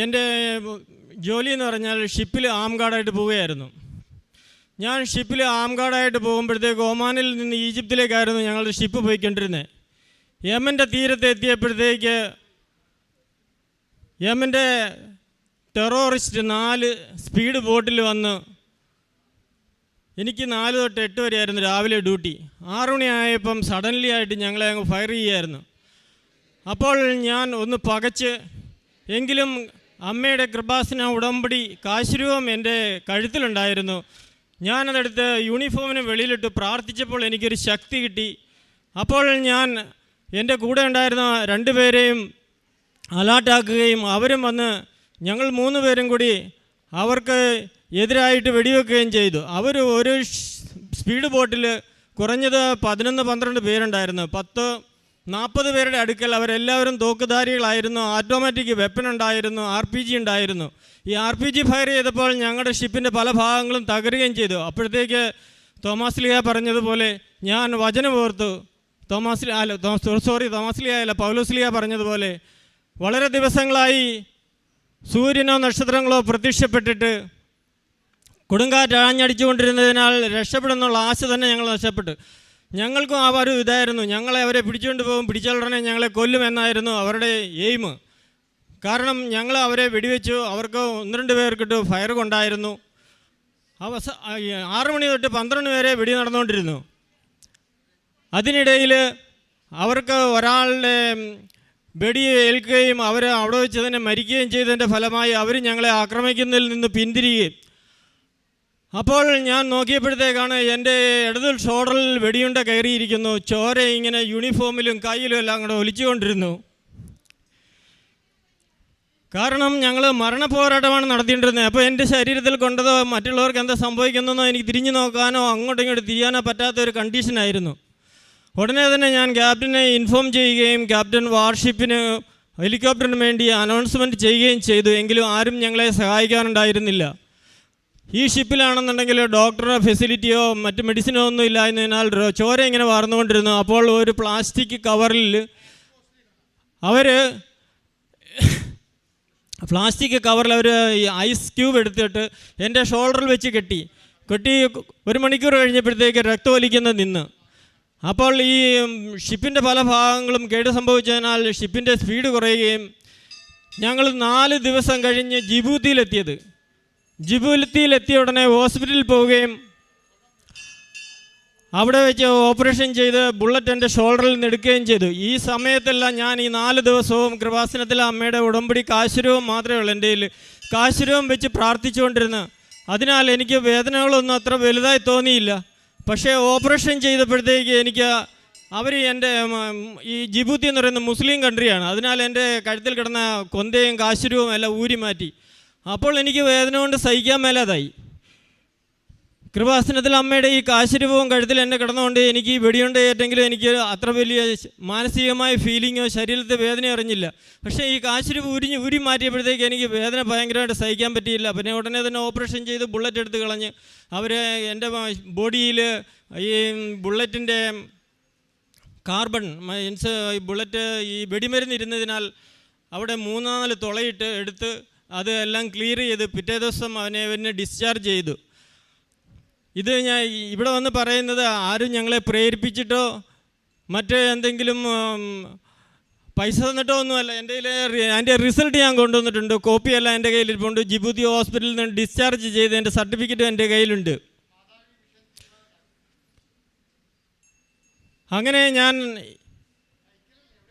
എൻ്റെ ജോലി എന്ന് പറഞ്ഞാൽ ഷിപ്പിൽ ആം ഗാർഡായിട്ട് പോവുകയായിരുന്നു. ഞാൻ ഷിപ്പിൽ ആം ഗാർഡായിട്ട് പോകുമ്പോഴത്തേക്ക് ഒമാനിൽ നിന്ന് ഈജിപ്തിലേക്കായിരുന്നു ഞങ്ങളുടെ ഷിപ്പ് പോയിക്കൊണ്ടിരുന്നത്. യമൻ്റെ തീരത്ത് എത്തിയപ്പോഴത്തേക്ക് യമൻ്റെ ടെററിസ്റ്റ് 4 സ്പീഡ് ബോട്ടിൽ വന്ന്, എനിക്ക് 4 തൊട്ട് 8 വരെയായിരുന്നു രാവിലെ ഡ്യൂട്ടി. 6 മണിയായപ്പം സഡൻലി ആയിട്ട് ഞങ്ങളെ അങ്ങ് ഫയർ ചെയ്യുമായിരുന്നു. അപ്പോൾ ഞാൻ ഒന്ന് പകച്ച്, എങ്കിലും അമ്മയുടെ കൃപാസന ഉടമ്പടി കാശുരൂപം എൻ്റെ കഴുത്തിലുണ്ടായിരുന്നു. ഞാനതെടുത്ത് യൂണിഫോമിന് വെളിയിലിട്ട് പ്രാർത്ഥിച്ചപ്പോൾ എനിക്കൊരു ശക്തി കിട്ടി. അപ്പോൾ ഞാൻ എൻ്റെ കൂടെ ഉണ്ടായിരുന്ന 2 പേരെയും അലാട്ടാക്കുകയും അവരും വന്ന് ഞങ്ങൾ 3 പേരും കൂടി അവർക്ക് എതിരായിട്ട് വെടിവെക്കുകയും ചെയ്തു. അവർ ഒരു സ്പീഡ് ബോട്ടിൽ കുറഞ്ഞത് 11-12 പേരുണ്ടായിരുന്നു. 10-40 പേരുടെ അടുക്കൽ അവരെല്ലാവരും തോക്കുധാരികളായിരുന്നു. ഓട്ടോമാറ്റിക് വെപ്പൺ ഉണ്ടായിരുന്നു, RPG ഉണ്ടായിരുന്നു. ഈ RPG ഫയർ ചെയ്തപ്പോൾ ഞങ്ങളുടെ ഷിപ്പിൻ്റെ പല ഭാഗങ്ങളും തകരുകയും ചെയ്തു. അപ്പോഴത്തേക്ക് തോമാസ്ലിയ പറഞ്ഞതുപോലെ ഞാൻ വചനം ഓർത്തു. പൗലോസ്ലിയ പറഞ്ഞതുപോലെ വളരെ ദിവസങ്ങളായി സൂര്യനോ നക്ഷത്രങ്ങളോ പ്രത്യക്ഷപ്പെട്ടിട്ട് കൊടുങ്കാറ്റ് ആഞ്ഞടിച്ചുകൊണ്ടിരുന്നതിനാൽ രക്ഷപ്പെടുന്നുള്ള ആശ തന്നെ ഞങ്ങൾ നഷ്ടപ്പെട്ടു. ഞങ്ങൾക്കും ആ ഒരു ഇതായിരുന്നു, ഞങ്ങളെ അവരെ പിടിച്ചുകൊണ്ട് പോകും, പിടിച്ചുടനെ ഞങ്ങളെ കൊല്ലുമെന്നായിരുന്നു അവരുടെ എയിം. കാരണം ഞങ്ങൾ അവരെ വെടിവെച്ചു. അവർക്ക് 1-2 പേർക്കിട്ട് ഫയർ കൊണ്ടായിരുന്നു. 6 മണി തൊട്ട് 12 വരെ വെടി നടന്നുകൊണ്ടിരുന്നു. അതിനിടയിൽ അവർക്ക് ഒരാളുടെ വെടി ഏൽക്കുകയും അവർ അവിടെ വെച്ച് തന്നെ മരിക്കുകയും ചെയ്തതിൻ്റെ ഫലമായി അവർ ഞങ്ങളെ ആക്രമിക്കുന്നതിൽ നിന്ന് പിന്തിരിയുകയും. അപ്പോൾ ഞാൻ നോക്കിയപ്പോഴത്തേക്കാണ് എൻ്റെ ഇടത് ഷോൾഡറിൽ വെടിയുണ്ട കയറിയിരിക്കുന്നു. ചോര ഇങ്ങനെ യൂണിഫോമിലും കയ്യിലും എല്ലാം കൂടെ ഒലിച്ചുകൊണ്ടിരുന്നു. കാരണം ഞങ്ങൾ മരണപോരാട്ടമാണ് നടത്തിക്കൊണ്ടിരുന്നത്. അപ്പോൾ എൻ്റെ ശരീരത്തിൽ കൊണ്ടതോ മറ്റുള്ളവർക്ക് എന്താ സംഭവിക്കുന്നതെന്നോ എനിക്ക് തിരിഞ്ഞു നോക്കാനോ അങ്ങോട്ടും ഇങ്ങോട്ട് തിരിയാനോ പറ്റാത്തൊരു കണ്ടീഷനായിരുന്നു. ഉടനെ തന്നെ ഞാൻ ക്യാപ്റ്റനെ ഇൻഫോം ചെയ്യുകയും ക്യാപ്റ്റൻ വാർഷിപ്പിന് ഹെലികോപ്റ്ററിന് വേണ്ടി അനൗൺസ്മെൻറ്റ് ചെയ്യുകയും ചെയ്തു. എങ്കിലും ആരും ഞങ്ങളെ സഹായിക്കാനുണ്ടായിരുന്നില്ല. ഈ ഷിപ്പിലാണെന്നുണ്ടെങ്കിൽ ഡോക്ടറുടെ ഫെസിലിറ്റിയോ മറ്റ് മെഡിസിനോ ഒന്നും ഇല്ലായതിനാൽ ചോര ഇങ്ങനെ വാർന്നുകൊണ്ടിരുന്നു. അപ്പോൾ ഒരു പ്ലാസ്റ്റിക് കവറിൽ അവർ ഐസ് ക്യൂബ് എടുത്തിട്ട് എൻ്റെ ഷോൾഡറിൽ വെച്ച് കെട്ടി 1 മണിക്കൂർ കഴിഞ്ഞപ്പോഴത്തേക്ക് രക്തമൊലിക്കുന്നത് നിന്ന്. അപ്പോൾ ഈ ഷിപ്പിൻ്റെ പല ഭാഗങ്ങളും കേട് സംഭവിച്ചതിനാൽ ഷിപ്പിൻ്റെ സ്പീഡ് കുറയുകയും ഞങ്ങൾ 4 ദിവസം കഴിഞ്ഞ് ജിബൂത്തിയിലെത്തിയ ഉടനെ ഹോസ്പിറ്റലിൽ പോവുകയും അവിടെ വെച്ച് ഓപ്പറേഷൻ ചെയ്ത് ബുള്ളറ്റ് എൻ്റെ ഷോൾഡറിൽ നിന്ന് എടുക്കുകയും ചെയ്തു. ഈ സമയത്തെല്ലാം ഞാൻ ഈ 4 ദിവസവും കൃപാസനത്തിലെ അമ്മയുടെ ഉടമ്പടി കാശുരൂപം മാത്രമേ ഉള്ളൂ എൻ്റെ കയ്യിൽ. കാശുരൂപം വെച്ച് പ്രാർത്ഥിച്ചുകൊണ്ടിരുന്നു. അതിനാൽ എനിക്ക് വേദനകളൊന്നും അത്ര വലുതായി തോന്നിയില്ല. പക്ഷേ ഓപ്പറേഷൻ ചെയ്തപ്പോഴത്തേക്ക് എനിക്ക് എൻ്റെ ഈ ജിബൂത്തി എന്ന് പറയുന്ന മുസ്ലിം കൺട്രിയാണ്. അതിനാൽ എൻ്റെ കഴുത്തിൽ കിടന്ന കൊന്തയും കാശുരൂപം എല്ലാം ഊരി മാറ്റി. അപ്പോൾ എനിക്ക് വേദന കൊണ്ട് സഹിക്കാൻ മേലാതായി. കൃപാസനത്തിൽ അമ്മയുടെ ഈ കാശുരൂപവും കഴുത്തിൽ എന്നെ കിടന്നുകൊണ്ട് എനിക്ക് ഈ വെടിയുണ്ട ഏറ്റെങ്കിലും എനിക്ക് അത്ര വലിയ മാനസികമായ ഫീലിങ്ങോ ശരീരത്തെ വേദന അറിഞ്ഞില്ല. പക്ഷേ ഈ കാശുരൂപം ഊരി മാറ്റിയപ്പോഴത്തേക്ക് എനിക്ക് വേദന ഭയങ്കരമായിട്ട് സഹിക്കാൻ പറ്റിയില്ല. പിന്നെ ഉടനെ തന്നെ ഓപ്പറേഷൻ ചെയ്ത് ബുള്ളറ്റ് എടുത്ത് കളഞ്ഞ് അവർ എൻ്റെ ബോഡിയിൽ ഈ ബുള്ളറ്റിൻ്റെ കാർബൺ മീൻസ് ഈ ബുള്ളറ്റ് ഈ വെടിമരുന്നിരുന്നതിനാൽ അവിടെ 3-4 തുളയിട്ട് എടുത്ത് അത് എല്ലാം ക്ലിയർ ചെയ്ത് പിറ്റേ ദിവസം അവനെ ഡിസ്ചാർജ് ചെയ്തു. ഇത് ഞാൻ ഇവിടെ വന്ന് പറയുന്നത് ആരും ഞങ്ങളെ പ്രേരിപ്പിച്ചിട്ടോ മറ്റ് എന്തെങ്കിലും പൈസ തന്നിട്ടോ ഒന്നുമല്ല. എൻ്റെ റിസൾട്ട് ഞാൻ കൊണ്ടുവന്നിട്ടുണ്ട്. കോപ്പിയെല്ലാം എൻ്റെ കയ്യിലിരിപ്പുണ്ട്. ജിബൂത്തി ഹോസ്പിറ്റലിൽ നിന്ന് ഡിസ്ചാർജ് ചെയ്ത് എൻ്റെ സർട്ടിഫിക്കറ്റും എൻ്റെ കയ്യിലുണ്ട്. അങ്ങനെ ഞാൻ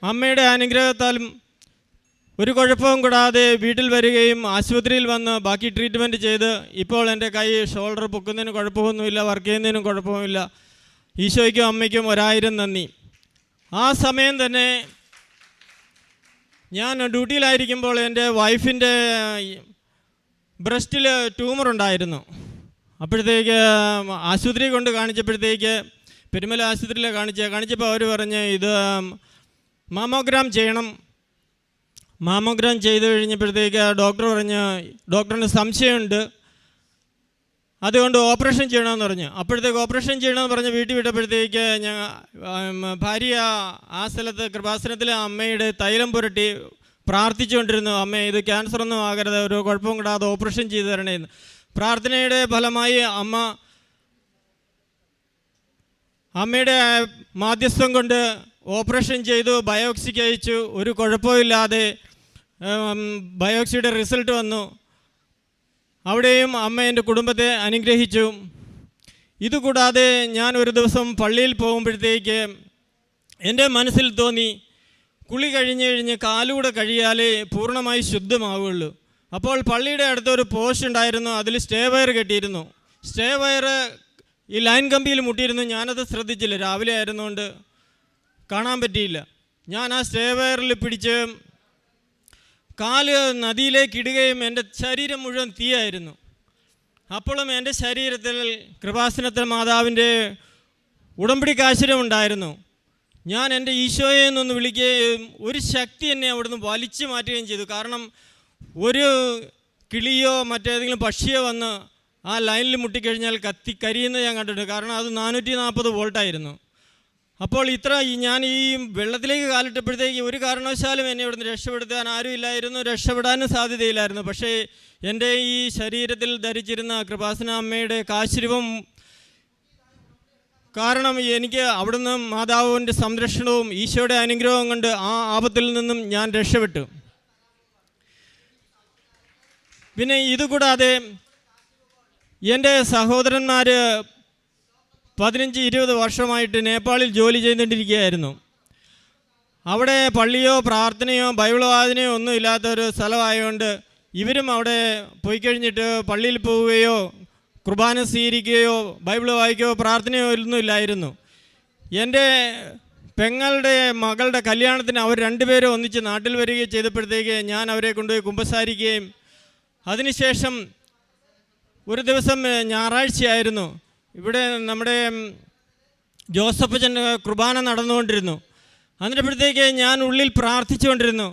അമ്മയുടെ അനുഗ്രഹത്താലും ഒരു കുഴപ്പവും കൂടാതെ വീട്ടിൽ വരികയും ആശുപത്രിയിൽ വന്ന് ബാക്കി ട്രീറ്റ്മെൻറ്റ് ചെയ്ത് ഇപ്പോൾ എൻ്റെ ഷോൾഡർ പൊക്കുന്നതിന് കുഴപ്പമൊന്നുമില്ല, വർക്ക് ചെയ്യുന്നതിനും കുഴപ്പമില്ല. ഈശോയ്ക്കും അമ്മയ്ക്കും 1000 നന്ദി. ആ സമയം തന്നെ ഞാൻ ഡ്യൂട്ടിയിലായിരിക്കുമ്പോൾ എൻ്റെ വൈഫിൻ്റെ ബ്രസ്റ്റിൽ ട്യൂമറുണ്ടായിരുന്നു. അപ്പോഴത്തേക്ക് ആശുപത്രി കൊണ്ട് കാണിച്ചപ്പോഴത്തേക്ക് പെരുമല ആശുപത്രിയിൽ കാണിച്ചപ്പോൾ അവർ പറഞ്ഞ് ഇത് മാമോഗ്രാം ചെയ്യണം. മാമോഗ്രാം ചെയ്ത് കഴിഞ്ഞപ്പോഴത്തേക്ക് ഡോക്ടർ പറഞ്ഞ് ഡോക്ടറിന് സംശയമുണ്ട്, അതുകൊണ്ട് ഓപ്പറേഷൻ ചെയ്യണമെന്ന് പറഞ്ഞു. അപ്പോഴത്തേക്ക് ഓപ്പറേഷൻ ചെയ്യണമെന്ന് പറഞ്ഞ് വീട്ടിൽ വിട്ടപ്പോഴത്തേക്ക് ഭാര്യ ആ സ്ഥലത്ത് കൃപാസനത്തിലെ അമ്മയുടെ തൈലം പുരട്ടി പ്രാർത്ഥിച്ചുകൊണ്ടിരുന്നു, അമ്മേ ഇത് ക്യാൻസറൊന്നും ആകരുത്, ഒരു കുഴപ്പവും കൂടാതെ ഓപ്പറേഷൻ ചെയ്തു തരണേന്ന്. പ്രാർത്ഥനയുടെ ഫലമായി അമ്മയുടെ മാധ്യസ്ഥം കൊണ്ട് ഓപ്പറേഷൻ ചെയ്തു, ബയോപ്സിക്ക് അയച്ചു. ഒരു കുഴപ്പമില്ലാതെ ബയോപ്സിയുടെ റിസൾട്ട് വന്നു. അവിടെയും അമ്മ എൻ്റെ കുടുംബത്തെ അനുഗ്രഹിച്ചു. ഇതുകൂടാതെ ഞാൻ ഒരു ദിവസം പള്ളിയിൽ പോകുമ്പോഴത്തേക്ക് എൻ്റെ മനസ്സിൽ തോന്നി, കുളി കഴിഞ്ഞ് കാലൂടെ കഴിയാലേ പൂർണ്ണമായി ശുദ്ധമാവുകയുള്ളൂ. അപ്പോൾ പള്ളിയുടെ അടുത്തൊരു പോസ്റ്റ് ഉണ്ടായിരുന്നു, അതിൽ സ്റ്റേ വയർ കെട്ടിയിരുന്നു. സ്റ്റേ വയർ ഈ ലൈൻ കമ്പിയിൽ മുട്ടിയിരുന്നു. ഞാനത് ശ്രദ്ധിച്ചില്ല, രാവിലെ ആയിരുന്നുകൊണ്ട് കാണാൻ പറ്റിയില്ല. ഞാൻ ആ സ്റ്റേ വയറിൽ പിടിച്ച് കാല് നദിയിലേക്ക് ഇടുകയും എൻ്റെ ശരീരം മുഴുവൻ തീയായിരുന്നു. അപ്പോഴും എൻ്റെ ശരീരത്തിൽ കൃപാസനത്തിൽ മാതാവിൻ്റെ ഉടമ്പടി കാശിരം ഉണ്ടായിരുന്നു. ഞാൻ എൻ്റെ ഈശോയെ എന്നൊന്ന് വിളിക്കുകയും ഒരു ശക്തി എന്നെ അവിടുന്ന് വലിച്ചു മാറ്റുകയും ചെയ്തു. കാരണം ഒരു കിളിയോ മറ്റേതെങ്കിലും പക്ഷിയോ വന്ന് ആ ലൈനിൽ മുട്ടിക്കഴിഞ്ഞാൽ കരിയുന്നത് ഞാൻ കണ്ടിട്ടുണ്ട്. കാരണം അത് 440 വോൾട്ടായിരുന്നു. അപ്പോൾ ഞാൻ ഈ വെള്ളത്തിലേക്ക് കാലിട്ടപ്പോഴത്തേക്ക് ഒരു കാരണവശാലും എന്നെ ഇവിടുന്ന് രക്ഷപ്പെടുത്താൻ ആരും ഇല്ലായിരുന്നു, രക്ഷപ്പെടാനും സാധ്യതയില്ലായിരുന്നു. പക്ഷേ എൻ്റെ ഈ ശരീരത്തിൽ ധരിച്ചിരുന്ന കൃപാസന അമ്മയുടെ കാശിരൂപം കാരണം എനിക്ക് അവിടുന്ന് മാതാവിൻ്റെ സംരക്ഷണവും ഈശോയുടെ അനുഗ്രഹവും കൊണ്ട് ആ ആപത്തിൽ നിന്നും ഞാൻ രക്ഷപ്പെട്ടു. പിന്നെ ഇതുകൂടാതെ എൻ്റെ സഹോദരന്മാർ 15-20 വർഷമായിട്ട് നേപ്പാളിൽ ജോലി ചെയ്തുകൊണ്ടിരിക്കുകയായിരുന്നു. അവിടെ പള്ളിയോ പ്രാർത്ഥനയോ ബൈബിൾ വായനയോ ഒന്നും ഇല്ലാത്തൊരു സ്ഥലമായതുകൊണ്ട് ഇവരും അവിടെ പോയി കഴിഞ്ഞിട്ട് പള്ളിയിൽ പോവുകയോ കുർബാന സ്വീകരിക്കുകയോ ബൈബിൾ വായിക്കുകയോ പ്രാർത്ഥനയോ ഒന്നും ഇല്ലായിരുന്നു. എൻ്റെ പെങ്ങളുടെ മകളുടെ കല്യാണത്തിന് അവർ രണ്ടുപേരും ഒന്നിച്ച് നാട്ടിൽ വരികയും ചെയ്തപ്പോഴത്തേക്ക് ഞാൻ അവരെ കൊണ്ടുപോയി കുമ്പസാരിക്കുകയും അതിനുശേഷം ഒരു ദിവസം ഞായറാഴ്ചയായിരുന്നു, ഇവിടെ നമ്മുടെ ജോസഫച്ചൻ കുർബാന നടന്നുകൊണ്ടിരുന്നു. അതിനപ്പോഴത്തേക്ക് ഞാൻ ഉള്ളിൽ പ്രാർത്ഥിച്ചുകൊണ്ടിരുന്നു,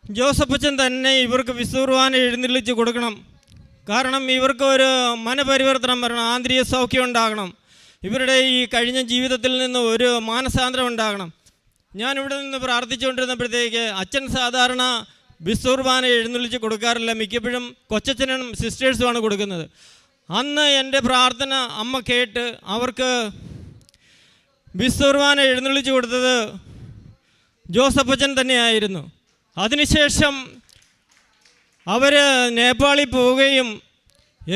ജോസഫച്ചൻ തന്നെ ഇവർക്ക് വിശുദ്ധ എഴുന്നള്ളിച്ച് കൊടുക്കണം. കാരണം ഇവർക്ക് ഒരു മനപരിവർത്തനം വരണം, ആന്തരിക സൗഖ്യം ഉണ്ടാകണം, ഇവരുടെ ഈ കഴിഞ്ഞ ജീവിതത്തിൽ നിന്ന് ഒരു മാനസാന്തരം ഉണ്ടാകണം. ഞാനിവിടെ നിന്ന് പ്രാർത്ഥിച്ചുകൊണ്ടിരുന്നപ്പോഴത്തേക്ക് അച്ഛൻ സാധാരണ വിശുദ്ധ എഴുന്നള്ളിച്ച് കൊടുക്കാറില്ല, മിക്കപ്പോഴും കൊച്ചച്ഛനും സിസ്റ്റേഴ്സുമാണ് കൊടുക്കുന്നത്. അന്ന് എൻ്റെ പ്രാർത്ഥന അമ്മ കേട്ട് അവർക്ക് വിശുദ്ധ എഴുന്നള്ളിച്ച് കൊടുത്തത് ജോസഫച്ചൻ തന്നെയായിരുന്നു. അതിനുശേഷം അവർ നേപ്പാളിൽ പോവുകയും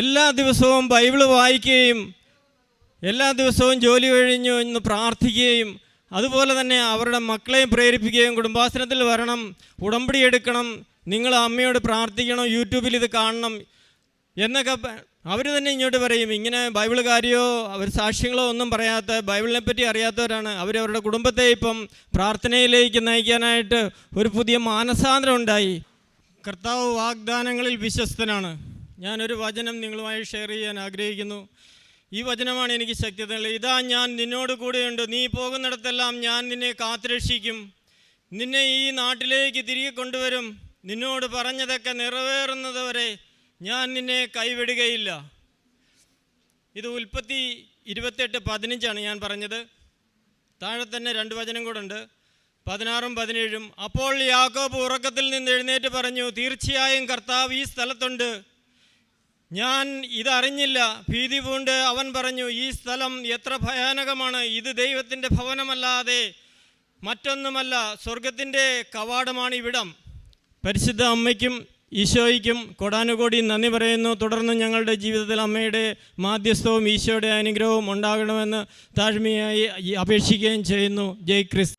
എല്ലാ ദിവസവും ബൈബിൾ വായിക്കുകയും എല്ലാ ദിവസവും ജോലി കഴിഞ്ഞു ഇന്ന് പ്രാർത്ഥിക്കുകയും അതുപോലെ തന്നെ അവരുടെ മക്കളെയും പ്രേരിപ്പിക്കുകയും കുടുംബാസനത്തിൽ വരണം, ഉടമ്പടി എടുക്കണം, നിങ്ങൾ അമ്മയോട് പ്രാർത്ഥിക്കണം, യൂട്യൂബിൽ ഇത് കാണണം എന്നൊക്കെ അവർ തന്നെ ഇങ്ങോട്ട് പറയും. ഇങ്ങനെ ബൈബിൾ കാര്യമോ അവർ സാക്ഷ്യങ്ങളോ ഒന്നും പറയാത്ത, ബൈബിളിനെ പറ്റി അറിയാത്തവരാണ്. അവരവരുടെ കുടുംബത്തെ ഇപ്പം പ്രാർത്ഥനയിലേക്ക് നയിക്കാനായിട്ട് ഒരു പുതിയ മാനസാന്തരം ഉണ്ടായി. കർത്താവ് വാഗ്ദാനങ്ങളിൽ വിശ്വസ്തനാണ്. ഞാനൊരു വചനം നിങ്ങളുമായി ഷെയർ ചെയ്യാൻ ആഗ്രഹിക്കുന്നു. ഈ വചനമാണ് എനിക്ക് ശക്തി തന്നത്. ഇതാ ഞാൻ നിന്നോട് കൂടെയുണ്ട്, നീ പോകുന്നിടത്തെല്ലാം ഞാൻ നിന്നെ കാത്തുരക്ഷിക്കും, നിന്നെ ഈ നാട്ടിലേക്ക് തിരികെ കൊണ്ടുവരും, നിന്നോട് പറഞ്ഞതൊക്കെ നിറവേറുന്നത് വരെ ഞാൻ നിന്നെ കൈവിടുകയില്ല. ഇത് ഉൽപ്പത്തി 28:15 ഞാൻ പറഞ്ഞത്. താഴെ തന്നെ 2 വചനം കൂടെ ഉണ്ട്, 16ഉം 17ഉം. അപ്പോൾ യാക്കോബ് ഉറക്കത്തിൽ നിന്ന് എഴുന്നേറ്റ് പറഞ്ഞു, തീർച്ചയായും കർത്താവ് ഈ സ്ഥലത്തുണ്ട്, ഞാൻ ഇതറിഞ്ഞില്ല. ഭീതി പൂണ്ട് അവൻ പറഞ്ഞു, ഈ സ്ഥലം എത്ര ഭയാനകമാണ്, ഇത് ദൈവത്തിൻ്റെ ഭവനമല്ലാതെ മറ്റൊന്നുമല്ല, സ്വർഗത്തിൻ്റെ കവാടമാണ് ഇവിടം. പരിശുദ്ധ അമ്മയ്ക്കും ഈശോയ്ക്കും കോടാനുകോടി നന്ദി പറയുന്നു. തുടർന്ന് ഞങ്ങളുടെ ജീവിതത്തിൽ അമ്മയുടെ മാധ്യസ്ഥവും ഈശോയുടെ അനുഗ്രഹവും ഉണ്ടാകണമെന്ന് താഴ്മയായി അപേക്ഷിക്കുകയും ചെയ്യുന്നു. ജയ് ക്രിസ്തു.